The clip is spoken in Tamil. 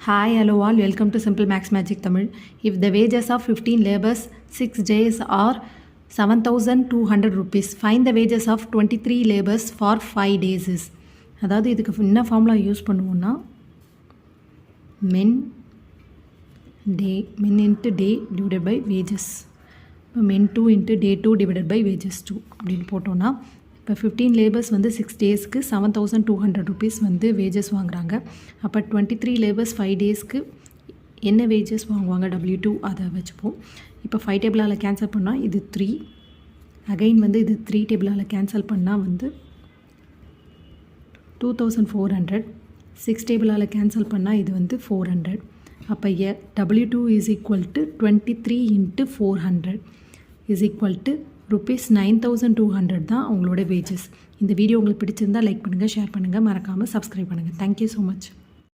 Hi, hello all, welcome to Simple Max Magic Tamil. If the wages of 15 laborers 6 days are 7,200 rupees, find the wages of 23 laborers for 5 days is. அதாவது இதுக்கு என்ன ஃபார்முலா யூஸ் பண்ணுவோம்னா men into day divided by wages. இப்போ men 2 into day 2 divided by wages 2 அப்படின்னு போட்டோன்னா இப்போ 15 லேபர்ஸ் வந்து 6 டேஸ்க்கு 7,200 rupees வந்து வேஜஸ் வாங்குகிறாங்க. அப்போ 23 லேபர்ஸ் 5 டேஸ்க்கு என்ன வேஜஸ் வாங்குவாங்க W2 அதை வச்சுப்போம். இப்போ 5 டேபிளால் கேன்சல் பண்ணால் இது 3, அகைன் வந்து இது 3 டேபிளால் கேன்சல் பண்ணால் வந்து 2,400, 6 டேபிளால் கேன்சல் பண்ணால் இது வந்து 400. அப்போ W2 is equal to 23 into 400 is equal to ₹9,200 தான் அவங்களோட வேஜஸ். இந்த வீடியோ உங்களுக்கு பிடிச்சிருந்தால் லைக் பண்ணுங்கள், ஷேர் பண்ணுங்கள், மறக்காமல் சப்ஸ்கிரைப் பண்ணுங்கள். Thank you so much.